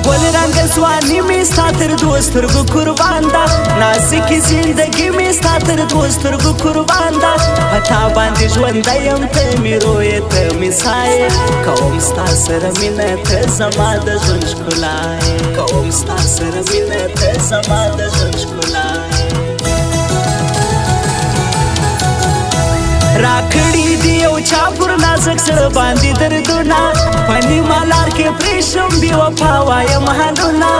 گل رنگ ځواني مې ستا تر دوو سترګو قربان ده نازکې زندګي مې ستا تر دوو سترګو قربان ده په تا باندې ژوندی یم ته مې رویې ته مې سایې کوم ستا سره مینه ته زما د ژوند ښکلا یې کوم ستا سره مینه ته زما د ژوند ښکلا راکړي دی یو چا پر نازک زړه باندې دردونه په نیمه لار کې پرېښم بې وفا وایم حالونه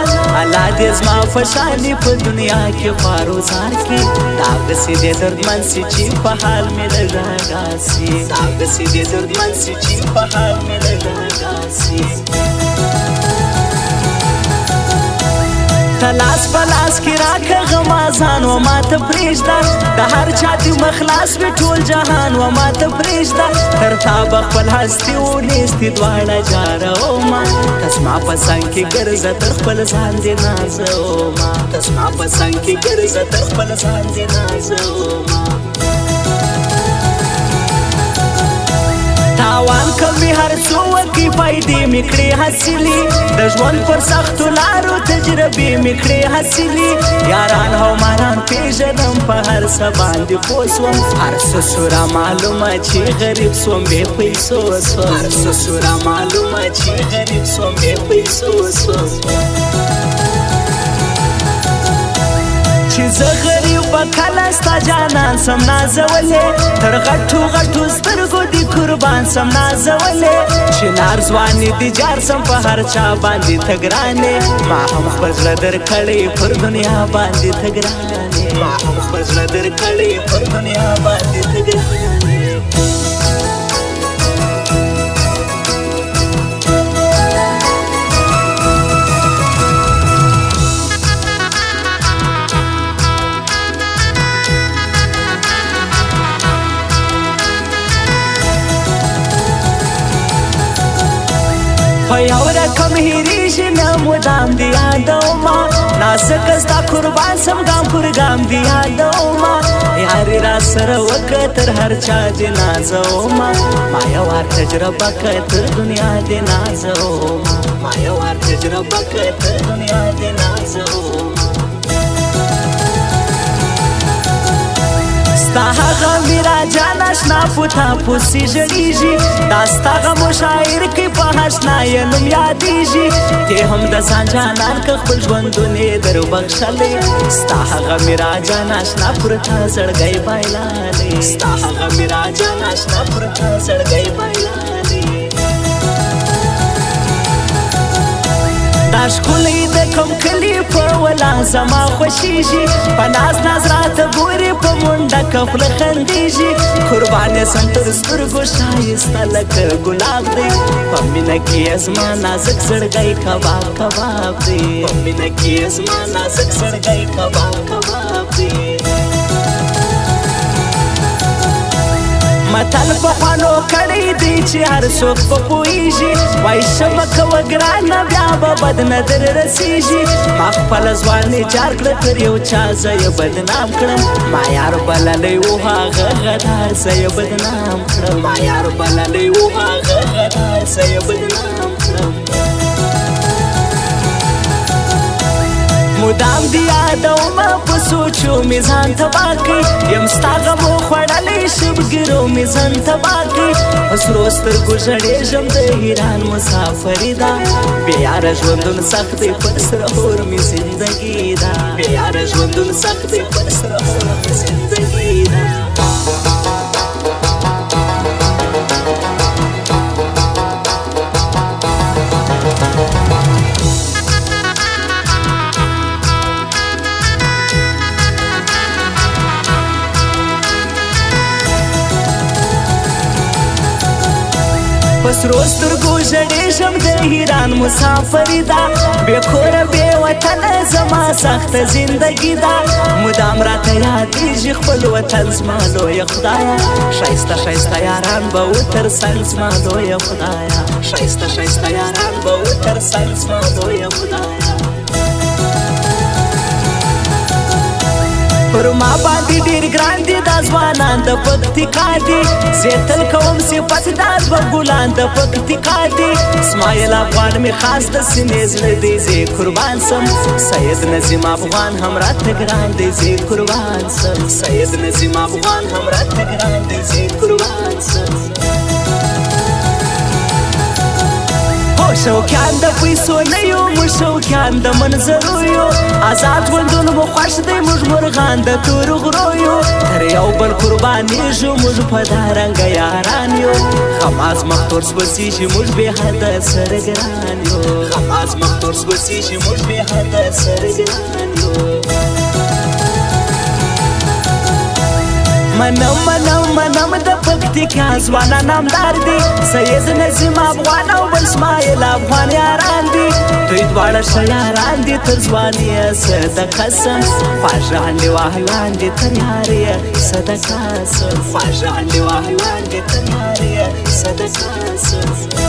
الله دې زما په شانې په دنیا کې خوارو زار کې داغسې دې دردمن سي چې په حال مې لږ راګاسي داغسې دې دردمن سي چې په حال مې لږ راګاسي تلاس پلاس کی راکه غمازان و ما ته پریږده د هر چا دې مخلاص وي ټول جهان و ما ته پریږده تر تا به خپل هستي و نیستي دواړه جارومه ته زما په څنګ کې ګرځه تر خپل ځان دې نازومه ته زما په څنګ کې ګرځه تر خپل ځان دې نازومه تاوان کمی هر څو وکړي فایدې مې کړې حاصلې د ژوند پر سختو لارو تجربې مې کړې حاصلې یاران او ماران پېژنم په هر څه باندې پوه سوم هر څه سو رامعلومه چې غریب سوم بې پیسو سوم هر څه سو رامعلومه چې غریب سوم بې پیسو سوم چې زه غریب به کله ستا جانان سم نازولی تر غټو غټو سترګو دې قربان سم نازولی چې نار ځوانې دې جار سم په هر چا باندې ته ګرانې ما هم خپل زړه درکړی پر دنیا باندې ته ګرانې ما هم خپل زړه درکړی پر دنیا باندې ته ګرانې په یو رقم هېرېږي نه مدام دې یادومه نازکه ستا قربان سم ګام پر ګام دې یادومه یارې را سره وکړه تر هر چا دې نازومه ما یو وار تجربه کړه تر دنیا دې نازومه ما یو وار تجربه کړه تر دنیا دې نازومه ستا هغه میرا جان اشنا پوتا پوسی ژړېږي دا ستا غم و شاعر کې په اشنا یې نوم یادېږي دې هم د ځان جانان که خپل ژوندون یې در بخښلی ستا هغه میرا جان اشنا پر تا زړګی بایللی ستا هغه میرا جان اشنا پر تا زړګی بایللی دا ښکلی د کوم کلي په ولا زما خوښېږي په ناز ناز راته ګورې په منډه کفله خندېږي قربان یې سم تر سترګو ښایسته لکه ګلاب دی په مینه کې یې زما نازک زړګی کباب کباب دی په مینه کې یې زما نازک زړګی کباب کباب دی متل پخوانو کړی دی چې هر څوک په پوهېږي وایي شمه کوه ګرانه بیا به بد نه در رسېږي ما خپله ځواني جار کړه تر یو چا زه یې بدنام کړم ما یار بللی و هغه غدار زه یې بدنام کړم ما یار بللی و هغه غدار زه یې بدنام کړم مدام دی یادومه په سوچو مې ځان تباه کړي یم ستا غم و خوړلی شبګیرو مې ځان تباه کړي په سرو سترګو ژړېږم د ایران مسافري ده بې یاره ژوندون سخت دی پر سره هور مې زندګي ده بې یاره ژوندون سخت دی پر سره هور مې زندګي ده په سرو سترګو ژړېږم د ایران مسافري ده بې کوره بې وطنه زما سخته زندګي ده مدام راته یادېږي خپل وطن زما لویه خدایه ښایسته ښایسته یاران به و تر څنګ زما لویه خدایه ښایسته ښایسته یاران به و تر څنګ زما لویه خدایه پر ما باندې ډېر ګران دي دا ځوانان د پکتیکا دي زه تل کوم صفت دا دوه ګلان د پکتیکا دي اسماعیل افغان مې خاص د سینې زړه دی زه قربان سم سید نظیم افغان هم راته ګران دی زه قربان سم سید نظیم افغان هم راته ګران دی زه قربان سم شوقیان د پیسو نه یو موږ شوقیان د منظرو یو آزاد ژوندون مو خوښ دی موږ مرغان د تورو غرو یو تر یو بل قربانېږو موږ په دا رنګه یاران یو خماس مختور سوځېږي موږ بې حده سره ګران یو خماس مختور سوځېږي موږ بې حده سره ګران یو منم د پکتیکا ځوانان نامدار دي سید نظیم افغان او بل اسماعیل افغان یاران دي دوی دواړه ښه یاران دي تر ځواني یې صدقه سم خواږه انډیوالان دي تر یارې یې صدقه سم خواږه انډیوالان دي تر یارې یې صدقه سم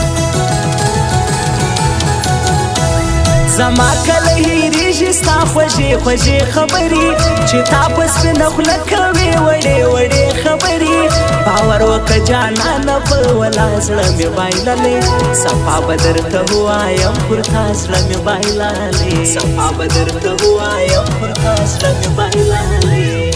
زما کله هېرېږي ستا خوږې خوږې خبرې چې تا په سپینه خوله کوې وړې وړې خبرې باور وکړه جانانه په ولا زړه مې بایللې صفا به درته ووایم پر تا زړه مې بایللې صفا به درته ووایم پر تا زړه مې بایللې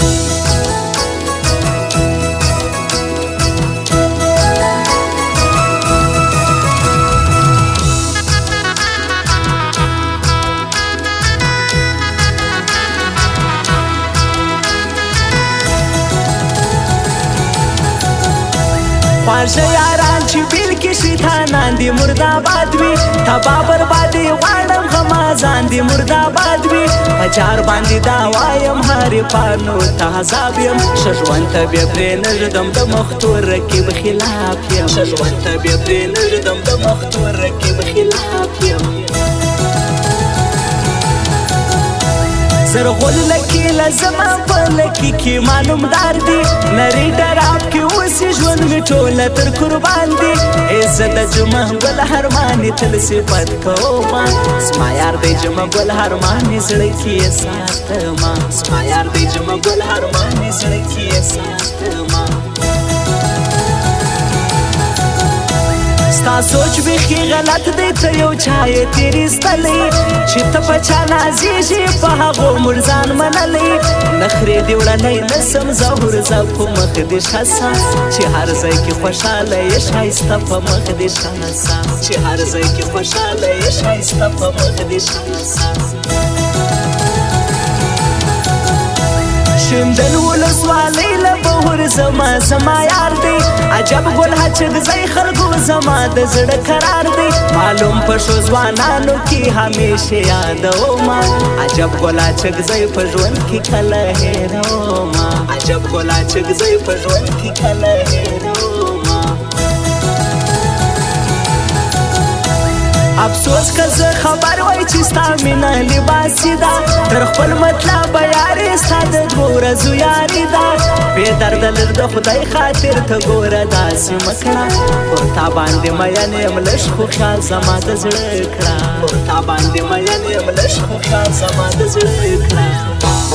خواږه یاران چې بیل کې شیطانان دي مرداباد وي تبا بربادي غواړم غمازان دي مرداباد وي په جار باندې دا وایم هرې پانو ته عذاب یم ښه ژوند ته بیا پرې نه ږدم د مختور رقیب خلاف یم ښه ژوند ته بیا پرې نه ږدم د مختور رقیب خلاف یم زرغون لکی لزما په لکی کې معلومدار دي نری ډراب کې اوسې ژوند مې ټوله تر قربان دي عزت د جمع ګل هرمانې تل صفت کوما زما یار دی جمع ګل هرمانې زړه کې یې ساتما زما یار دی جمع ګل هرمانې زړه کې یې ساتما ستا سوچ بیخي غلط دی ته یو چا یې تېرېستلی چې ته په چا نازېږې په هغو موږ ځان منلی نخرې دې وړلی نسم ظهور زه په مخ دې ښه سه چې هر ځای کې خوشحاله یې ښایسته په مخ دې ښه سه چې هر ځای کې خوشحاله یې ښایسته په مخ دې ښه سه شیندل ولسوالۍ له بهور زما یار دی عجب ګل هچکځی خلکو زما د زړه قرار دی معلوم په شو ځوانانو کې همیشه یادوما عجب ګل هچکځی په ژوند کې کله هېروما عجب ګل هچکځی په ژوند کې کله هېروما افسوس که زه خبر وای چې ستا مینه لباسي ده تر خپل مطلب یارې ستا د دوو ورځو یاري ده بې درده لږ د خدای خاطر ته ګوره داسې مه کړه پر تا باندې مین یم لږ خو خیال زما د زړه کړه پر تا باندې مین یم لږ خو خیال زما د زړه کړه